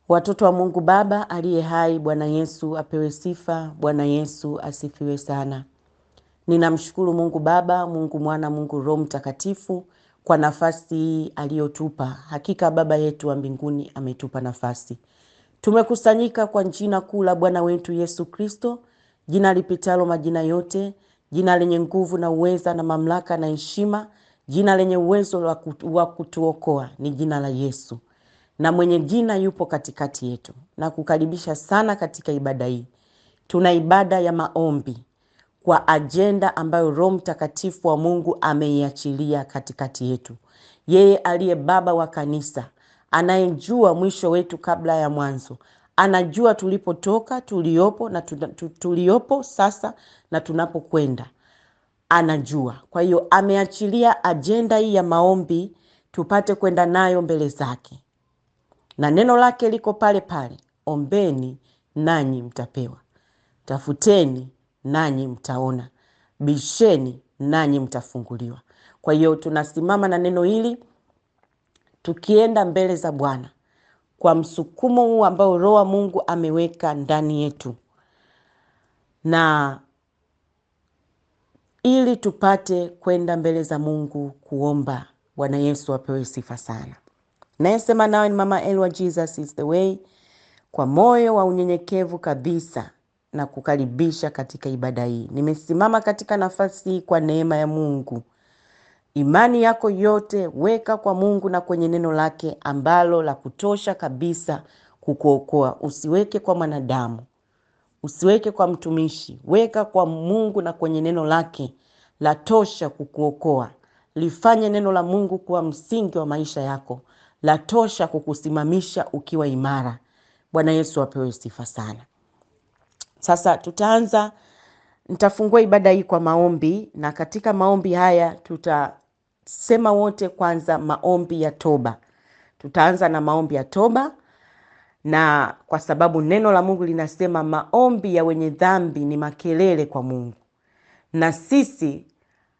Watoto wa Mungu Baba aliye hai, Bwana Yesu apewe sifa, Bwana Yesu asifiwe sana. Ninamshukuru Mungu Baba, Mungu Mwana, Mungu Roho Mtakatifu kwa nafasi hii aliyotupa. Hakika Baba yetu wa mbinguni ametupa nafasi. Tumekusanyika kwa jina kuu la Bwana wetu Yesu Kristo, jina lipitalo majina yote, jina lenye nguvu na uweza na mamlaka na heshima, jina lenye uwezo wa kutuokoa ni jina la Yesu. Na mwenye jina yupo katikati yetu. Na kukaribisha sana katika ibada hii. Tuna ibada ya maombi kwa ajenda ambayo Roho Mtakatifu wa Mungu ameiachilia katikati yetu. Yeye aliye baba wa kanisa, anayejua mwisho wetu kabla ya mwanzo. Anajua tulipotoka, tuliopo na tuliopo sasa na tunapokwenda. Anajua. Kwa hiyo ameachilia ajenda hii ya maombi tupate kwenda nayo mbele zake. Na neno lake liko pale pale, ombeni nanyi mtapewa. Tafuteni nanyi mtaona. Bisheni nanyi mtafunguliwa. Kwa hiyo tunasimama na neno hili tukienda mbele za Bwana kwa msukumo huu ambao Roho wa Mungu ameweka ndani yetu. Na ili tupate kwenda mbele za Mungu kuomba. Bwana Yesu apewe sifa sana. Nayesema nawe ni Mama Elwa, Jesus is the way, kwa moyo wa unyenyekevu kabisa na kukaribisha katika ibada hii. Nimesimama katika nafasi hii kwa neema ya Mungu. Imani yako yote weka kwa Mungu na kwenye neno lake ambalo la kutosha kabisa kukuokoa. Usiweke kwa mwanadamu, usiweke kwa mtumishi, weka kwa Mungu na kwenye neno lake la tosha kukuokoa. Lifanye neno la Mungu kuwa msingi wa maisha yako, la tosha kukusimamisha ukiwa imara. Bwana Yesu apewe sifa sana. Sasa nitafungua ibada hii kwa maombi, na katika maombi haya tutasema wote kwanza maombi ya toba. Tutaanza na maombi ya toba, na kwa sababu neno la Mungu linasema maombi ya wenye dhambi ni makelele kwa Mungu. Na sisi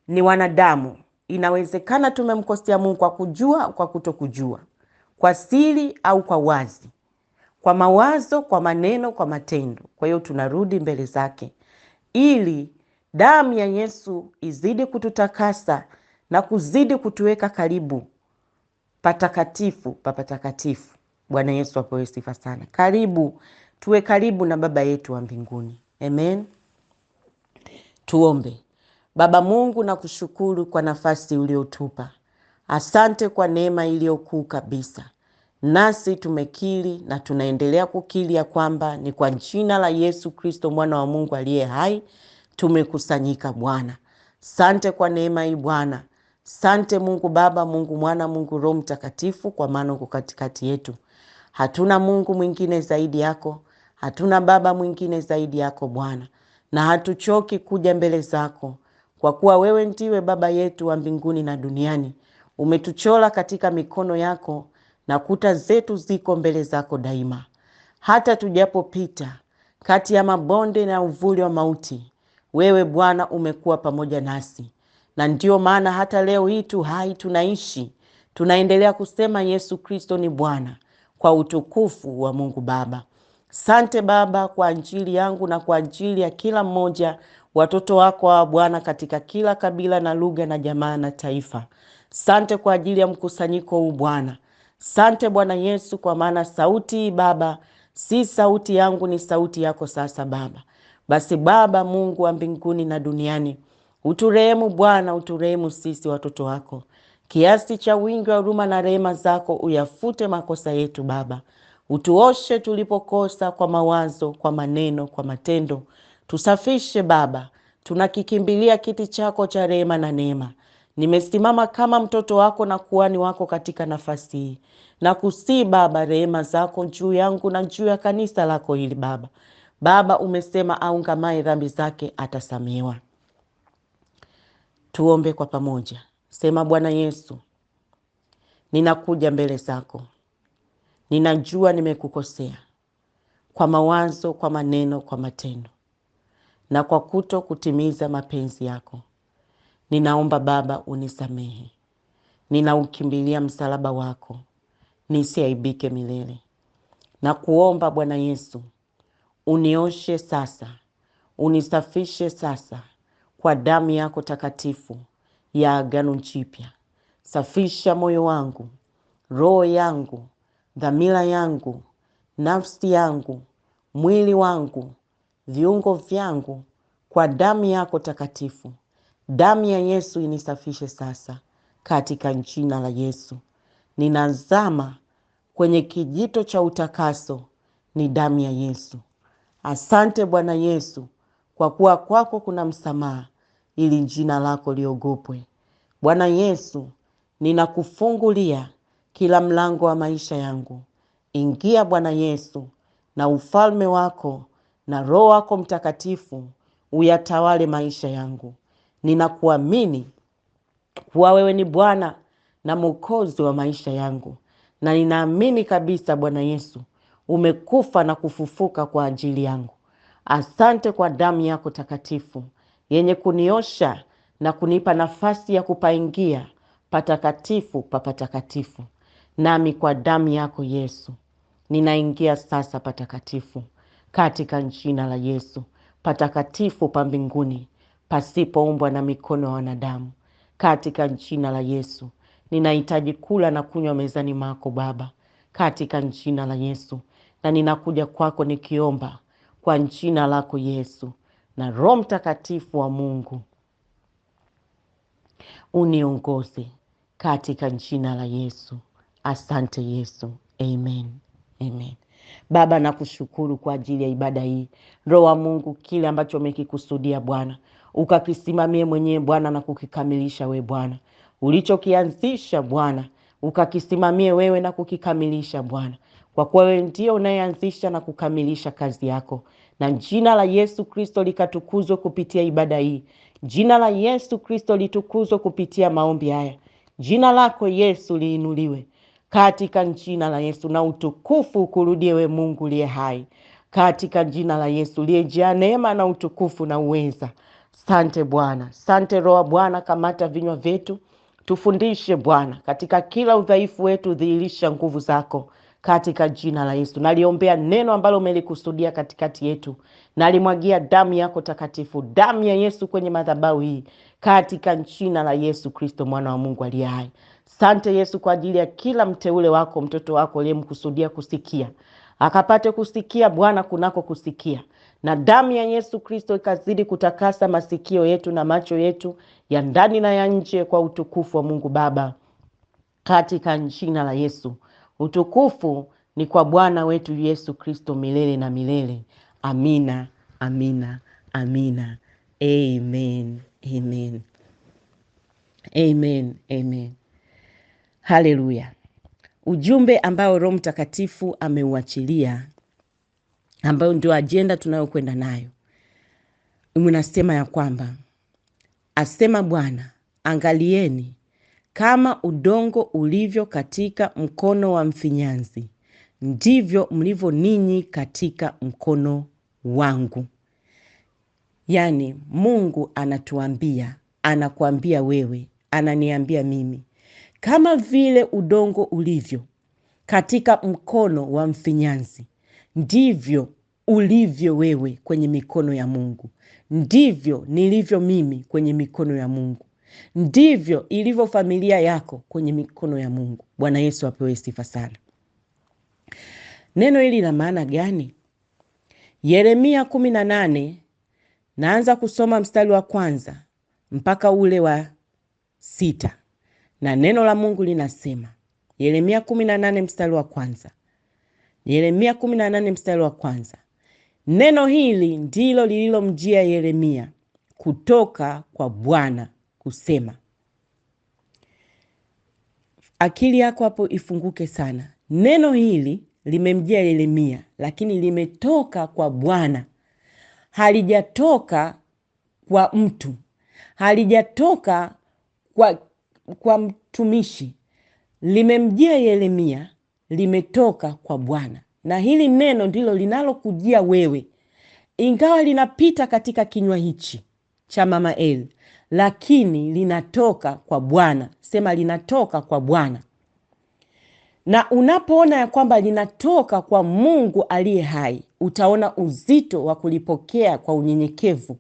ni wanadamu. Inawezekana tumemkosea Mungu kwa kujua au kwa kutokujua, kwa siri au kwa wazi, kwa mawazo, kwa maneno, kwa matendo. Kwa hiyo tunarudi mbele zake ili damu ya Yesu izidi kututakasa na kuzidi kutuweka karibu patakatifu pa patakatifu. Bwana Yesu apewe sifa sana. Karibu, tuwe karibu na Baba yetu wa mbinguni. Amen. Tuombe. Baba Mungu, na kushukuru kwa nafasi uliotupa. Asante kwa neema iliyokuu kabisa. Nasi tumekiri na tunaendelea kukiri ya kwamba ni kwa jina la Yesu Kristo mwana wa Mungu aliye hai tumekusanyika Bwana. Sante kwa neema hii Bwana. Sante Mungu Baba, Mungu Mwana, Mungu Roho Mtakatifu, kwa maana uko katikati yetu. Hatuna Mungu mwingine zaidi yako. Hatuna Baba mwingine zaidi yako Bwana. Na hatuchoki kuja mbele zako, kwa kuwa wewe ndiwe Baba yetu wa mbinguni na duniani. Umetuchora katika mikono yako na kuta zetu ziko mbele zako daima. Hata tujapopita kati ya mabonde na uvuli wa mauti, wewe Bwana umekuwa pamoja nasi. Na ndio maana hata leo hii tu hai tunaishi, tunaendelea kusema Yesu Kristo ni Bwana, kwa utukufu wa Mungu Baba. Sante Baba kwa ajili yangu na kwa ajili ya kila mmoja watoto wako wa Bwana katika kila kabila na lugha na jamaa na taifa. Sante kwa ajili ya mkusanyiko huu Bwana. Sante Bwana Yesu, kwa maana sauti Baba si sauti yangu, ni sauti yako sasa Baba. Basi Baba Mungu wa mbinguni na duniani, uturehemu Bwana, uturehemu sisi watoto wako. Kiasi cha wingi wa huruma na rehema zako uyafute makosa yetu Baba. Utuoshe tulipokosa kwa mawazo, kwa maneno, kwa matendo. Tusafishe Baba. Tunakikimbilia kiti chako cha rehema na neema. Nimesimama kama mtoto wako na kuhani wako katika nafasi hii. Na kusii Baba, rehema zako juu yangu na juu ya kanisa lako hili Baba. Baba umesema aungamaye dhambi zake atasamehewa. Tuombe kwa pamoja. Sema: Bwana Yesu, ninakuja mbele zako. Ninajua nimekukosea kwa mawazo, kwa maneno, kwa matendo, na kwa kuto kutimiza mapenzi yako. Ninaomba Baba unisamehe. Ninaukimbilia msalaba wako, nisiaibike milele. na kuomba Bwana Yesu, unioshe sasa, unisafishe sasa kwa damu yako takatifu ya agano jipya. Safisha moyo wangu, roho yangu, dhamira yangu, nafsi yangu, mwili wangu, viungo vyangu kwa damu yako takatifu. Damu ya Yesu inisafishe sasa katika jina la Yesu. Ninazama kwenye kijito cha utakaso, ni damu ya Yesu. Asante Bwana Yesu, kwa kuwa kwako kuna msamaha, ili jina lako liogopwe. Bwana Yesu, ninakufungulia kila mlango wa maisha yangu. Ingia Bwana Yesu, na ufalme wako na Roho wako Mtakatifu uyatawale maisha yangu. Ninakuamini kuwa wewe ni Bwana na Mwokozi wa maisha yangu, na ninaamini kabisa Bwana Yesu, umekufa na kufufuka kwa ajili yangu. Asante kwa damu yako takatifu yenye kuniosha na kunipa nafasi ya kupaingia patakatifu pa patakatifu. Nami kwa damu yako Yesu, ninaingia sasa patakatifu katika jina la Yesu, patakatifu pa mbinguni pasipoumbwa na mikono ya wanadamu. Katika jina la Yesu, ninahitaji kula na kunywa mezani mwako Baba, katika jina la Yesu. Na ninakuja kwako nikiomba kwa jina lako Yesu, na Roho Mtakatifu wa Mungu uniongoze katika jina la Yesu. Asante Yesu. Amen. Amen. Baba, nakushukuru kwa ajili ya ibada hii. Roho wa Mungu, kile ambacho umekikusudia Bwana, ukakisimamie mwenyewe Bwana na kukikamilisha wewe Bwana. Ulichokianzisha Bwana, ukakisimamie wewe na kukikamilisha Bwana. Kwa kuwa wewe ndio unayeanzisha na kukamilisha kazi yako. Na jina la Yesu Kristo likatukuzwe kupitia ibada hii. Jina la Yesu Kristo litukuzwe kupitia maombi haya. Jina lako Yesu liinuliwe katika jina la Yesu, na utukufu ukurudie we Mungu liye hai katika jina la Yesu, liyejaa neema na utukufu na uweza. Asante Bwana. Asante Roho Bwana, kamata vinywa vyetu, tufundishe Bwana, katika kila udhaifu wetu dhihirisha nguvu zako katika jina la Yesu. Naliombea neno ambalo umelikusudia katikati yetu, nalimwagia damu yako takatifu, damu ya Yesu kwenye madhabahu hii katika jina la Yesu Kristo mwana wa Mungu aliye hai. Asante Yesu kwa ajili ya kila mteule wako, mtoto wako aliyemkusudia kusikia, akapate kusikia Bwana kunako kusikia. Na damu ya Yesu Kristo ikazidi kutakasa masikio yetu na macho yetu ya ndani na ya nje kwa utukufu wa Mungu Baba katika jina la Yesu. Utukufu ni kwa Bwana wetu Yesu Kristo milele na milele. Amina, amina, amina. Amen, amen. Amen, amen. Haleluya. Ujumbe ambao Roho Mtakatifu ameuachilia, ambao ndio ajenda tunayokwenda nayo, unasema ya kwamba, asema Bwana, angalieni kama udongo ulivyo katika mkono wa mfinyanzi, ndivyo mlivyo ninyi katika mkono wangu. Yani Mungu anatuambia, anakuambia wewe, ananiambia mimi, kama vile udongo ulivyo katika mkono wa mfinyanzi, ndivyo ulivyo wewe kwenye mikono ya Mungu. Ndivyo nilivyo mimi kwenye mikono ya Mungu. Ndivyo ilivyo familia yako kwenye mikono ya Mungu. Bwana Yesu apewe sifa sana. Neno hili lina maana gani? Yeremia 18, naanza kusoma mstari wa 1 mpaka ule wa 6. Na neno la Mungu linasema, Yeremia 18 mstari wa 1. Yeremia 18 mstari wa 1. Neno hili ndilo lililomjia Yeremia kutoka kwa Bwana kusema. Akili yako hapo ifunguke sana. Neno hili limemjia Yeremia, lakini limetoka kwa Bwana. Halijatoka kwa mtu. Halijatoka kwa mtumishi. Limemjia Yeremia, limetoka kwa Bwana. Na hili neno ndilo linalokujia wewe. Ingawa linapita katika kinywa hichi cha Mama El, lakini linatoka kwa Bwana. Sema linatoka kwa Bwana. Na unapoona ya kwamba linatoka kwa Mungu aliye hai, utaona uzito wa kulipokea kwa unyenyekevu,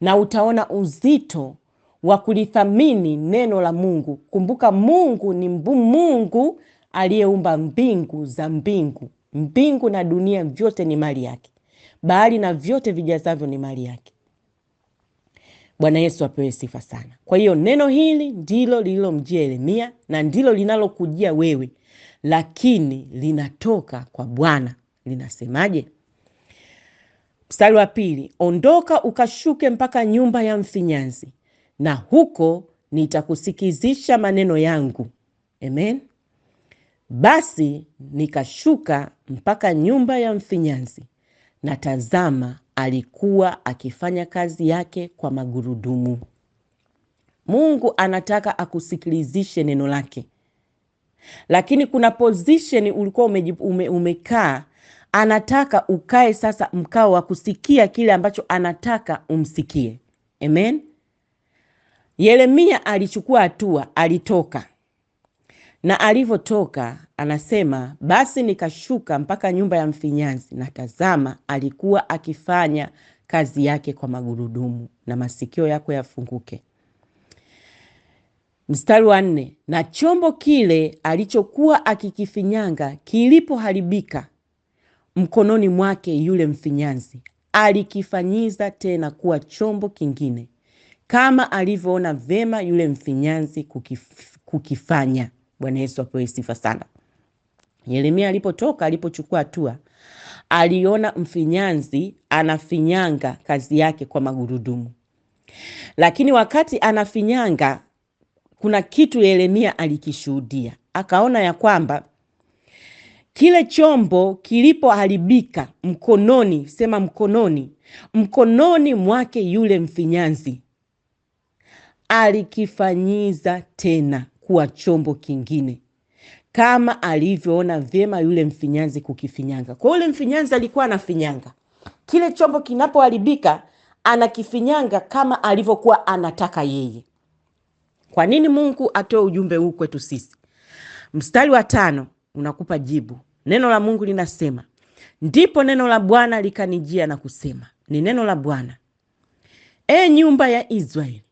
na utaona uzito wa kulithamini neno la Mungu. Kumbuka Mungu ni Mungu aliyeumba mbingu za mbingu. Mbingu na dunia vyote ni mali yake. Bahari na vyote vijazavyo ni mali yake. Bwana Yesu apewe sifa sana. Kwa hiyo neno hili ndilo lililomjia Yeremia na ndilo linalokujia wewe, lakini linatoka kwa Bwana. Linasemaje? Mstari wa 2, ondoka ukashuke mpaka nyumba ya mfinyanzi, na huko nitakusikizisha maneno yangu. Amen. Basi nikashuka mpaka nyumba ya mfinyanzi, na tazama, alikuwa akifanya kazi yake kwa magurudumu. Mungu anataka akusikilizishe neno lake. Lakini kuna position ulikuwa umekaa, anataka ukae sasa mkao wa kusikia kile ambacho anataka umsikie. Amen. Yeremia alichukua hatua, alitoka. Na alivyotoka anasema, basi nikashuka mpaka nyumba ya mfinyanzi, na tazama, alikuwa akifanya kazi yake kwa magurudumu. Na masikio yako yafunguke. Mstari wa 4, na chombo kile alichokuwa akikifinyanga kilipoharibika mkononi mwake yule mfinyanzi, alikifanyiza tena kuwa chombo kingine, kama alivyoona vema yule mfinyanzi kukifanya. Bwana Yesu apewe sifa sana. Yeremia alipochukua hatua, aliona mfinyanzi anafinyanga kazi yake kwa magurudumu. Lakini wakati anafinyanga, kuna kitu Yeremia alikishuhudia. Akaona ya kwamba kile chombo kilipoharibika mkononi, sema mkononi mwake yule mfinyanzi, alikifanyiza tena kuwa chombo kingine, kama alivyoona vyema yule mfinyanzi kukifinyanga. Kwa yule mfinyanzi alikuwa anafinyanga. Kile chombo kinapoharibika, anakifinyanga kama alivyokuwa anataka yeye. Kwa nini Mungu atoe ujumbe huu kwetu sisi? Mstari wa 5 unakupa jibu. Neno la Mungu linasema, ndipo neno la Bwana likanijia na kusema, ni neno la Bwana, nyumba ya Israeli,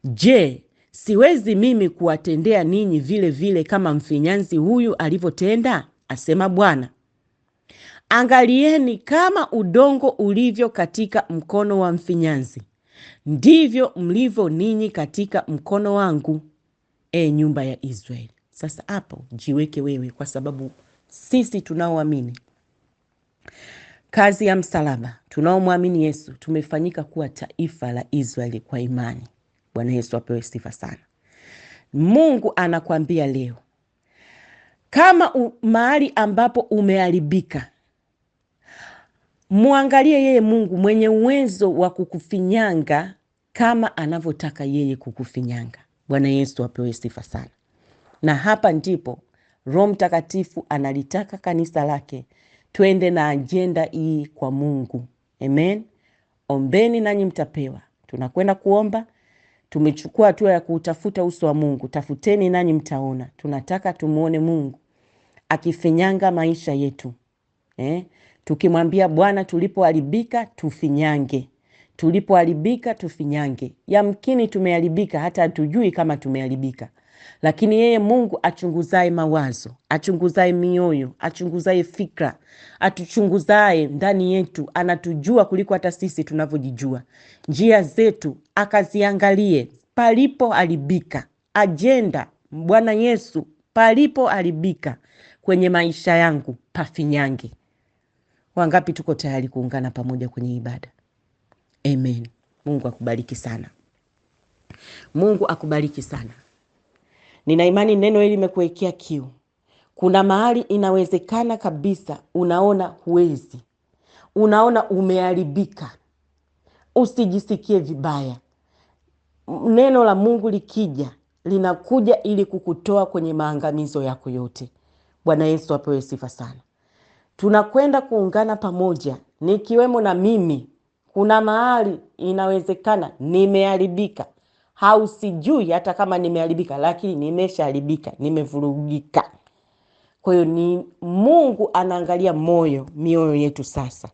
je, siwezi mimi kuwatendea ninyi vile vile kama mfinyanzi huyu alivyotenda? Asema Bwana. Angalieni, kama udongo ulivyo katika mkono wa mfinyanzi, ndivyo mlivyo ninyi katika mkono wangu, nyumba ya Israeli. Sasa hapo jiweke wewe, kwa sababu sisi tunaoamini kazi ya msalaba, tunaomwamini Yesu, tumefanyika kuwa taifa la Israeli kwa imani. Bwana Yesu apewe sifa sana. Mungu anakuambia leo, kama mahali ambapo umeharibika, muangalie yeye Mungu mwenye uwezo wa kukufinyanga kama anavyotaka yeye kukufinyanga. Bwana Yesu apewe sifa sana. Na hapa ndipo Roho Mtakatifu analitaka kanisa lake twende na agenda hii kwa Mungu. Amen. Ombeni nanyi mtapewa. Tunakwenda kuomba. Tumechukua hatua ya kutafuta uso wa Mungu. Tafuteni nanyi mtaona. Tunataka tumuone Mungu akifinyanga maisha yetu. Tukimwambia Bwana, tulipoharibika tufinyange. Tulipoharibika tufinyange. Yamkini tumeharibika hata hatujui kama tumeharibika. Lakini yeye Mungu achunguzaye mawazo, achunguzaye mioyo, achunguzaye fikra, atuchunguzaye ndani yetu, anatujua kuliko hata sisi tunavyojijua. Njia zetu akaziangalie, palipoharibika. Agenda Bwana Yesu, palipoharibika kwenye maisha yangu pafinyange. Wangapi tuko tayari kuungana pamoja kwenye ibada? Amen. Mungu akubariki sana. Mungu akubariki sana. Nina imani neno hili limekuwekea kiu. Kuna mahali inawezekana kabisa unaona huwezi. Unaona umeharibika. Usijisikie vibaya. Neno la Mungu likija, linakuja ili kukutoa kwenye maangamizo yako yote. Bwana Yesu apewe sifa sana. Tunakwenda kuungana pamoja, nikiwemo na mimi. Kuna mahali inawezekana nimeharibika. Hausijui hata kama nimeharibika, lakini nimeshaharibika, nimevurugika. Kwa hiyo ni Mungu anaangalia mioyo yetu sasa.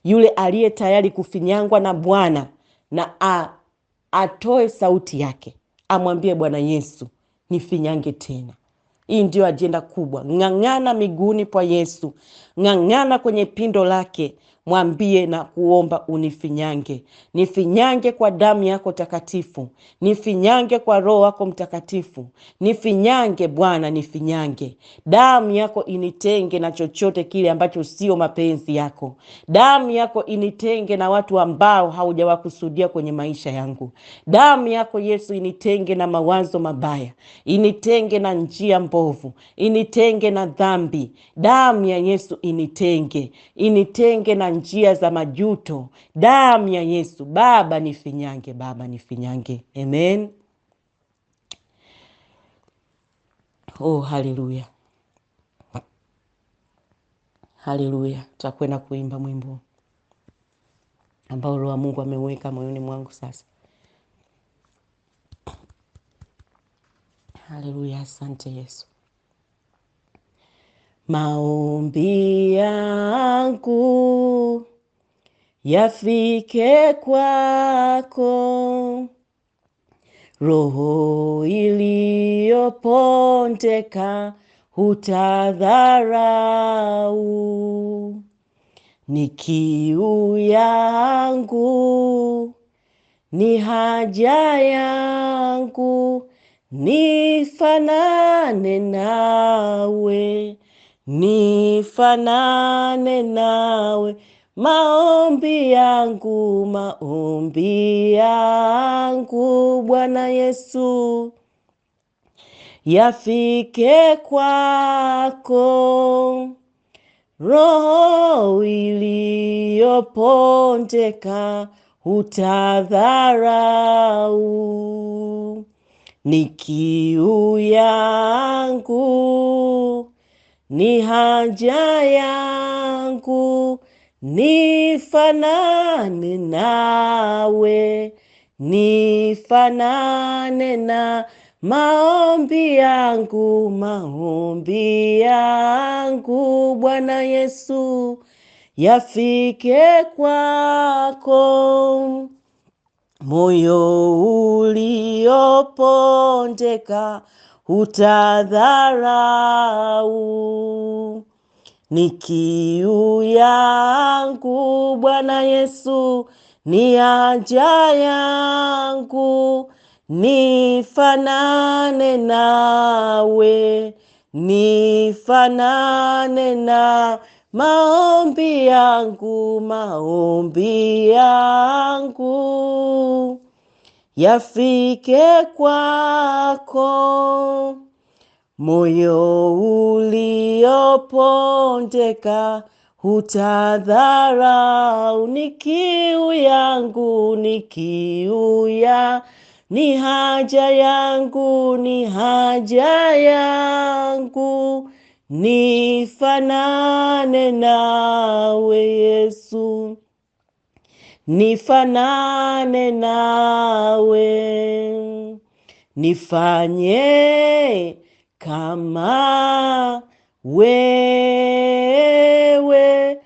Yule aliye tayari kufinyangwa na Bwana na atoe sauti yake, amwambie Bwana Yesu, nifinyange tena. Hii ndio ajenda kubwa. Ng'ang'ana miguuni kwa Yesu, ng'ang'ana kwenye pindo lake, mwambie na kuomba, unifinyange. Nifinyange kwa damu yako takatifu, nifinyange kwa Roho wako Mtakatifu, nifinyange Bwana, nifinyange. Damu yako initenge na chochote kile ambacho sio mapenzi yako. Damu yako initenge na watu ambao haujawakusudia kwenye maisha yangu. Damu yako Yesu initenge na mawazo mabaya, initenge na njia mbovu, initenge na dhambi. Damu ya Yesu initenge na njia za majuto. Damu ya Yesu. Baba nifinyange, Baba nifinyange. Amen. Oh, haleluya, haleluya. Tutakwenda kuimba mwimbo ambao Roho wa Mungu ameweka moyoni mwangu sasa. Haleluya, asante Yesu. Maombi yangu yafike kwako, roho iliyopondeka hutadharau. Ni kiu yangu, ni haja yangu, nifanane nawe, nifanane nawe. Maombi yangu Bwana Yesu, yafike kwako, roho iliyopondeka hutadharau. Ni kiu yangu, ni haja yangu, nifanane nawe, nifanane na. Maombi yangu Bwana Yesu, yafike kwako, moyo uliopondeka hutadharau. Ni kiu yangu Bwana Yesu, ni haja yangu, nifanane nawe, nifanane na. Maombi yangu yafike kwako, moyo uliopondeka hutadharau. Ni kiu yangu, ni kiu ya, ni haja yangu, ni haja yangu, nifanane nawe Yesu, nifanane nawe. Nifanye kama wewe,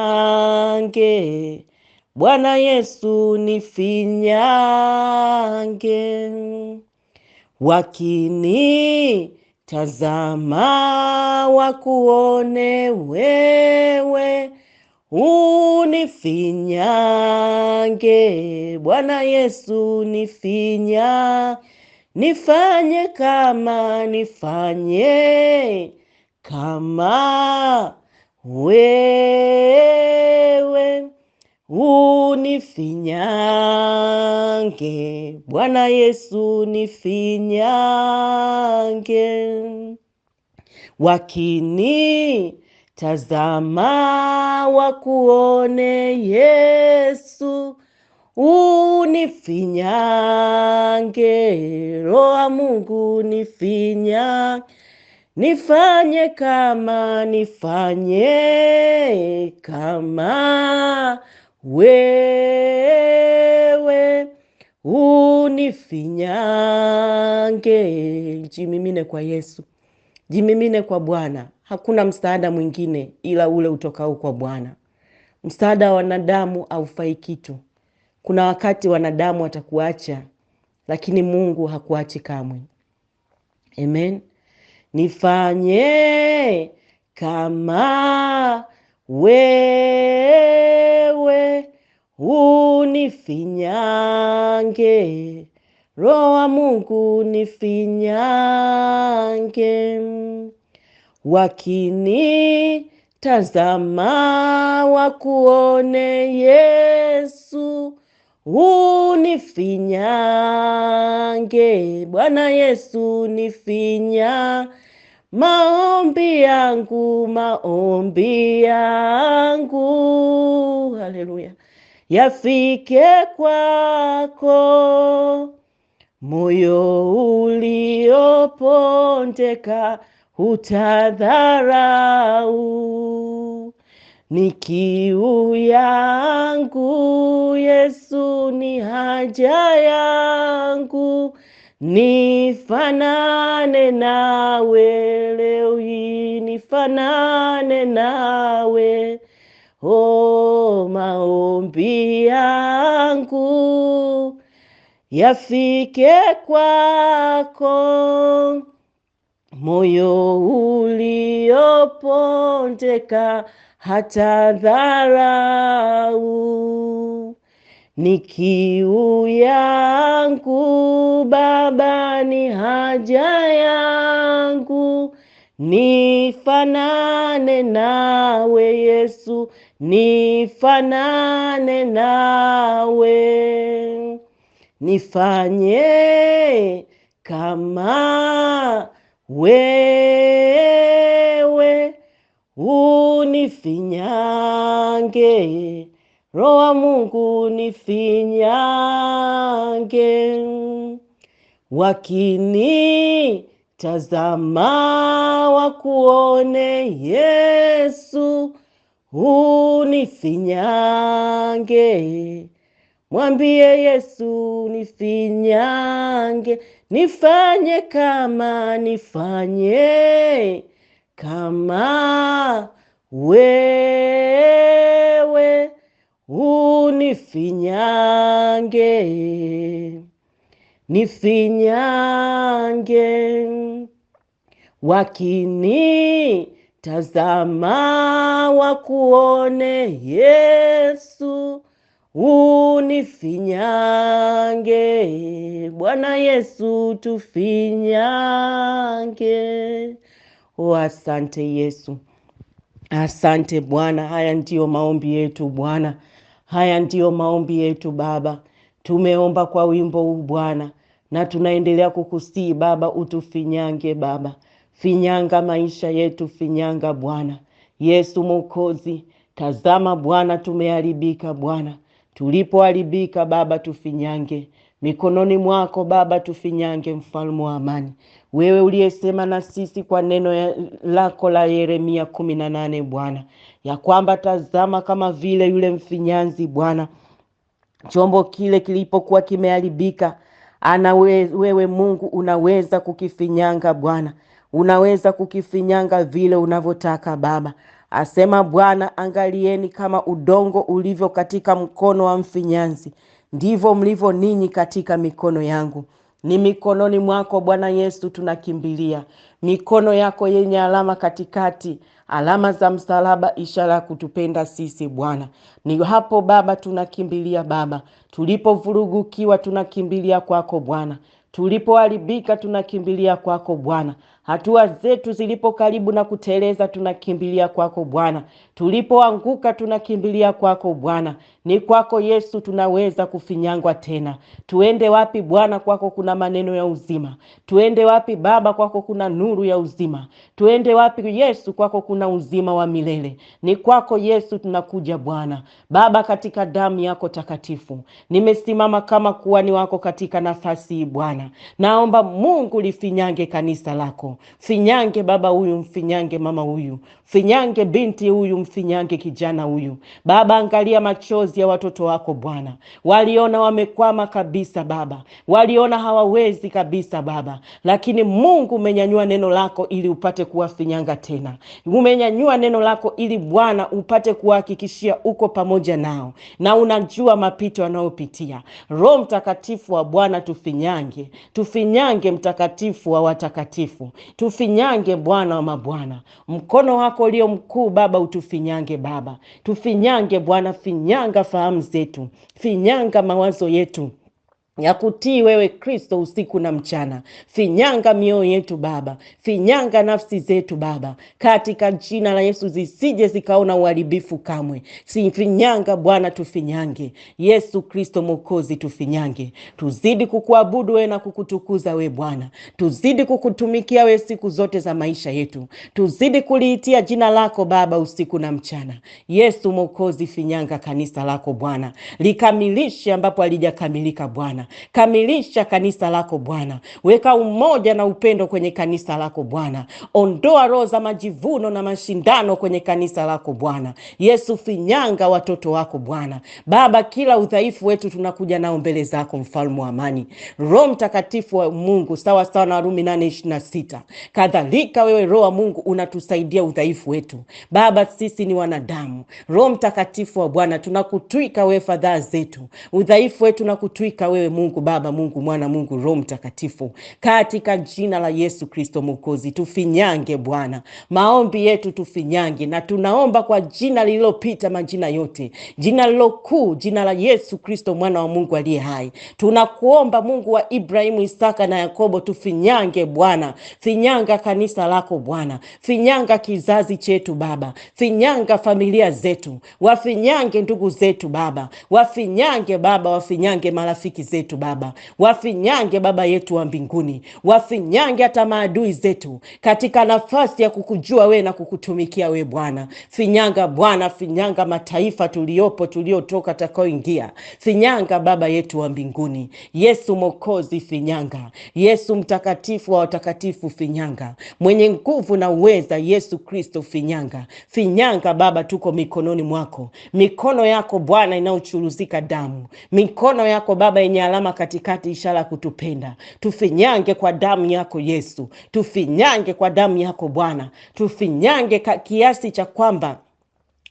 unifinyange Bwana Yesu, nifinyange. Wakini tazama wakuone wewe, unifinyange Bwana Yesu, nifanye kama wewe, unifinyange Bwana Yesu, nifinyange. Wakini tazama wakuone Yesu, unifinyange Roho wa Mungu, nifanye kama wewe, unifinyange. Jimimine kwa Yesu, jimimine kwa Bwana. Hakuna msaada mwingine ila ule utokao kwa Bwana. Msaada wa wanadamu haufai kitu. Kuna wakati wanadamu watakuacha, lakini Mungu hakuachi kamwe. Amen. Nifanye kama wewe, unifinyange. Roho wa Mungu nifinyange. Wakinitazama wakuone Yesu, unifinyange. Bwana Yesu nifinya. Maombi yangu, haleluya, yafike kwako. Moyo uliopondeka hutadharau. Ni kiu yangu Yesu, ni haja yangu, nifanane nawe leo hii, nifanane nawe. Maombi yangu yafike kwako. Moyo uliopondeka hata dharau. Ni kiu yangu Baba, ni haja yangu, nifanane nawe Yesu, nifanane nawe. Nifanye kama wewe, unifinyange. Roho wa Mungu nifinyange. Wakinitazama wakuone Yesu, unifinyange. Mwambie Yesu nifinyange. Nifanye kama wewe, unifinyange. Nifinyange. Wakinitazama wakuone Yesu, unifinyange. Bwana Yesu tufinyange. Asante Yesu, asante Bwana. Haya ndiyo maombi yetu Bwana, haya ndiyo maombi yetu Baba. Tumeomba kwa wimbo huu Bwana, na tunaendelea kukusii Baba, utufinyange Baba. Finyanga maisha yetu, finyanga Bwana. Yesu Mwokozi, tazama Bwana, tumeharibika Bwana. Tulipoharibika Baba, tufinyange mikononi mwako Baba, tufinyange mfalme wa amani. Wewe uliyesema na sisi kwa neno lako la Yeremia 18 Bwana, ya kwamba tazama kama vile yule mfinyanzi Bwana, chombo kile kilipokuwa kimeharibika, wewe Mungu unaweza kukifinyanga Bwana, unaweza kukifinyanga vile unavyotaka Baba. Asema Bwana, angalieni kama udongo ulivyo katika mkono wa mfinyanzi, ndivyo mlivyo ninyi katika mikono yangu. Ni mikononi mwako Bwana Yesu tunakimbilia, mikono yako yenye alama katikati, alama za msalaba, ishara ya kutupenda sisi Bwana. Ni hapo Baba tunakimbilia Baba. Tulipovurugukiwa tunakimbilia kwako Bwana, tulipoharibika tunakimbilia kwako Bwana, hatua zetu zilipo karibu na kuteleza tunakimbilia kwako Bwana, tulipoanguka tunakimbilia kwako Bwana. Ni kwako Yesu tunaweza kufinyangwa tena. Tuende wapi Bwana? Kwako kuna maneno ya uzima. Tuende wapi Baba? Kwako kuna nuru ya uzima. Tuende wapi Yesu? Kwako kuna uzima wa milele. Ni kwako Yesu tunakuja Bwana. Baba, katika damu yako takatifu nimesimama kama kuhani wako katika nafasi hii Bwana. Naomba Mungu lifinyange kanisa lako. lako. Finyange baba huyu, mfinyange mama huyu, finyange binti huyu, mfinyange kijana huyu. Baba, angalia machozi ya watoto wako Bwana. Waliona wamekwama kabisa Baba, waliona hawawezi kabisa Baba, lakini Mungu umenyanyua neno lako ili upate kuwafinyanga tena. Umenyanyua neno lako ili Bwana upate kuhakikishia uko pamoja nao na unajua mapito wanayopitia. Roho Mtakatifu wa Bwana, tufinyange, tufinyange, mtakatifu wa watakatifu, tufinyange Bwana wa mabwana. Mkono wako ulio mkuu Baba utufinyange Baba, tufinyange Bwana. Finyanga fahamu zetu, finyanga mawazo yetu ya kutii wewe Kristo usiku na mchana. Finyanga mioyo yetu Baba, finyanga nafsi zetu Baba, katika jina la Yesu, zisije zikaona uharibifu kamwe. Finyanga Bwana, tufinyange. Yesu Kristo Mwokozi, tufinyange. Tuzidi kukuabudu wewe na kukutukuza wewe Bwana, tuzidi kukutumikia wewe siku zote za maisha yetu, tuzidi kuliitia jina lako Baba usiku na mchana. Yesu Mwokozi, finyanga kanisa lako Bwana, likamilishe ambapo halijakamilika Bwana. Kamilisha kanisa lako Bwana, weka umoja na upendo kwenye kanisa lako Bwana. Ondoa roho za majivuno na mashindano kwenye kanisa lako Bwana. Yesu, finyanga watoto wako Bwana. Baba, kila udhaifu wetu tunakuja nao mbele zako, mfalme wa amani. Roho Mtakatifu wa Mungu, sawa sawa na Warumi 8:26, kadhalika wewe Roho wa Mungu unatusaidia udhaifu wetu Baba. Sisi ni wanadamu. Roho Mtakatifu wa Bwana, tunakutwika wewe fadhaa zetu, udhaifu wetu tunakutwika wewe Mungu Baba, Mungu Mwana, Mungu Roho Mtakatifu, katika jina la Yesu Kristo Mwokozi. Tufinyange Bwana, maombi yetu tufinyange, na tunaomba kwa jina lililopita majina yote, jina lilokuu, jina la Yesu Kristo mwana wa Mungu aliye hai. Tunakuomba Mungu wa Ibrahimu, Isaka na Yakobo, tufinyange Bwana. Finyanga kanisa lako Bwana, finyanga kizazi chetu Baba, finyanga familia zetu, wafinyange ndugu zetu Baba, wafinyange Baba, wafinyange marafiki zetu Baba, wafinyange Baba yetu wa mbinguni, wafinyange hata maadui zetu katika nafasi ya kukujua we na kukutumikia we Bwana. Finyanga Bwana, finyanga mataifa tuliopo, tuliotoka, takaoingia. Finyanga Baba yetu wa mbinguni. Yesu Mwokozi, finyanga. Yesu mtakatifu wa watakatifu, finyanga. Mwenye nguvu na uweza, Yesu Kristo, finyanga. Finyanga Baba, tuko mikononi mwako, mikono yako Bwana inayochuruzika damu, mikono yako Baba yenye alama katikati, ishara kutupenda. Tufinyange kwa damu yako Yesu, tufinyange kwa damu yako Bwana, tufinyange kiasi cha kwamba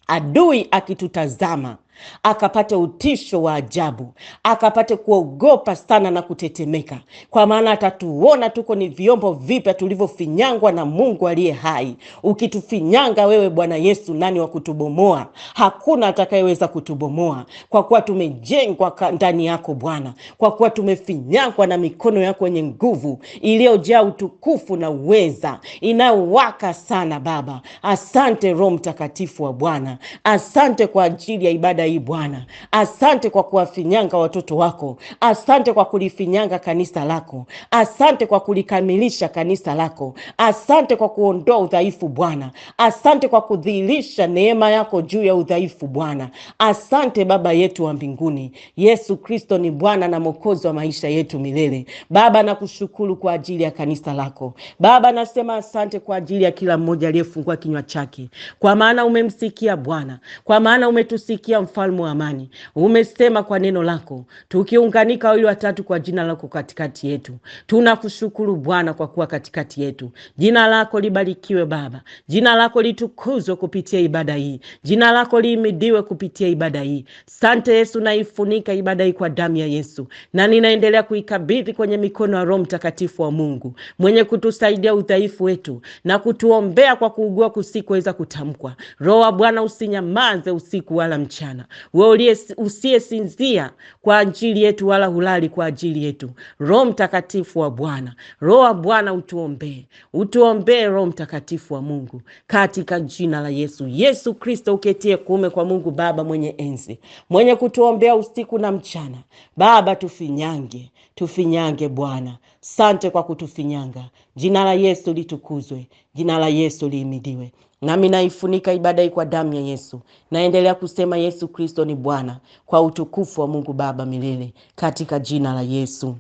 adui akitutazama akapate utisho wa ajabu, akapate kuogopa sana na kutetemeka, kwa maana atatuona tuko ni vyombo vipya tulivyofinyangwa na Mungu aliye hai. Ukitufinyanga wewe Bwana Yesu, nani wa kutubomoa? Hakuna atakayeweza kutubomoa, kwa kuwa tumejengwa ndani yako Bwana, kwa kuwa tumefinyangwa na mikono yako yenye nguvu, iliyojaa utukufu na uweza, inayowaka sana Baba. Asante Roho Mtakatifu wa Bwana, asante kwa ajili ya ibada hii Bwana. Asante kwa kuwafinyanga watoto wako, asante kwa kulifinyanga kanisa lako, asante kwa kulikamilisha kanisa lako, asante kwa kuondoa udhaifu Bwana, asante kwa kudhihirisha neema yako juu ya udhaifu Bwana. Asante Baba yetu wa mbinguni. Yesu Kristo ni Bwana na Mwokozi wa maisha yetu milele. Baba, nakushukuru kwa ajili ya kanisa lako Baba. Nasema asante kwa ajili ya kila mmoja aliyefungua kinywa chake, kwa maana umemsikia Bwana, kwa maana umetusikia mfalme wa amani. Umesema kwa neno lako, tukiunganika wawili watatu kwa jina lako katikati yetu. Tunakushukuru Bwana kwa kuwa katikati yetu. Jina lako libarikiwe Baba, jina lako litukuzwe kupitia ibada hii, jina lako lihimidiwe kupitia ibada hii. Asante Yesu, naifunika ibada hii kwa damu ya Yesu, na ninaendelea kuikabidhi kwenye mikono ya Roho Mtakatifu wa Mungu, mwenye kutusaidia udhaifu wetu na kutuombea kwa kuugua kusikoweza kutamkwa. Roho wa Bwana, usinyamaze usiku wala mchana. Wewe usiyesinzia kwa ajili yetu, wala hulali kwa ajili yetu. Roho Mtakatifu wa Bwana, Roho wa Bwana, utuombee, utuombee Roho Mtakatifu wa Mungu, katika jina la Yesu. Yesu Kristo uketie kuume kwa Mungu Baba mwenye enzi, mwenye kutuombea usiku na mchana. Baba, tufinyange, tufinyange Bwana. Asante kwa kutufinyanga. Jina la Yesu litukuzwe, jina la Yesu lihimidiwe. Nami naifunika ibada hii kwa damu ya Yesu. Naendelea kusema Yesu Kristo ni Bwana, kwa utukufu wa Mungu Baba milele, katika jina la Yesu.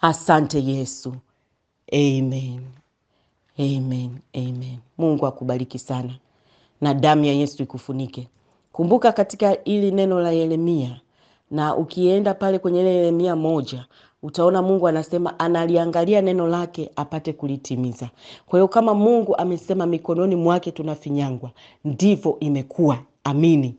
Asante Yesu. Amen. Amen. Amen. Mungu akubariki sana na damu ya Yesu ikufunike. Kumbuka katika ili neno la Yeremia, na ukienda pale kwenye Yeremia 1, utaona Mungu anasema analiangalia neno lake apate kulitimiza. Kwa hiyo kama Mungu amesema mikononi mwake tunafinyangwa, ndivyo imekuwa. Amini.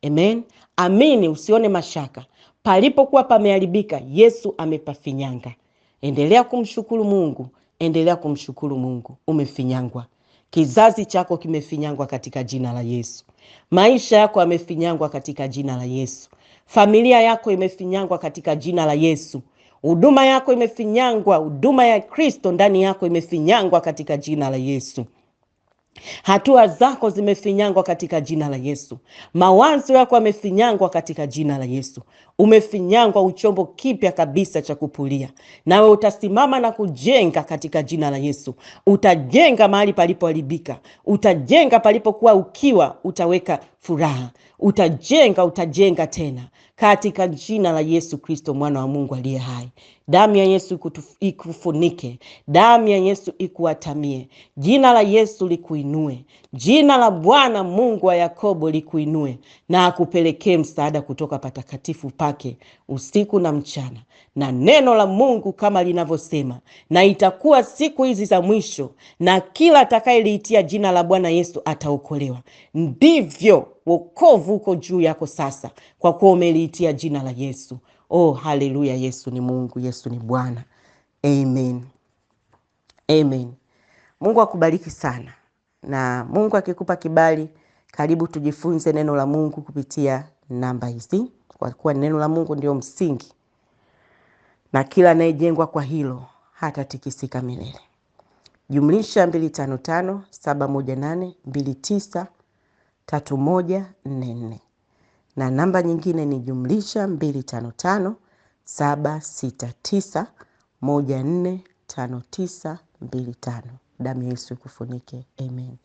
Amen. Amini, usione mashaka. Palipokuwa pameharibika, Yesu amepafinyanga. Endelea kumshukuru Mungu, endelea kumshukuru Mungu. Umefinyangwa. Kizazi chako kimefinyangwa katika jina la Yesu. Maisha yako yamefinyangwa katika jina la Yesu. Familia yako imefinyangwa katika jina la Yesu. Huduma yako imefinyangwa, huduma ya Kristo ndani yako imefinyangwa katika jina la Yesu. Hatua zako zimefinyangwa katika jina la Yesu. Mawazo yako yamefinyangwa katika jina la Yesu. Umefinyangwa uchombo kipya kabisa cha kupulia. Nawe utasimama na kujenga katika jina la Yesu. Utajenga mahali palipoharibika. Utajenga palipokuwa ukiwa, utaweka furaha. Utajenga tena katika jina la Yesu Kristo, mwana wa Mungu aliye hai. Damu ya Yesu ikufunike. Damu ya Yesu ikuatamie. Jina la Yesu likuinue. Jina la Bwana Mungu wa Yakobo likuinue na akupelekee msaada kutoka patakatifu pake usiku na mchana. Na neno la Mungu kama linavyosema, na itakuwa siku hizi za mwisho, na kila atakayeliitia jina la Bwana Yesu ataokolewa. Ndivyo wokovu uko juu yako sasa, kwa kuwa umeliitia jina la Yesu. Oh, haleluya. Yesu ni Mungu, Yesu ni Bwana. Amen. Amen. Mungu akubariki sana. Na Mungu akikupa kibali, karibu tujifunze neno la Mungu kupitia namba hizi, kwa kuwa neno la Mungu ndio msingi, na kila anayejengwa kwa hilo hatatikisika milele. Jumlisha 255 718 29 3144. Na namba nyingine ni jumlisha 255 769 145925. Damu ya Yesu ikufunike. Amen.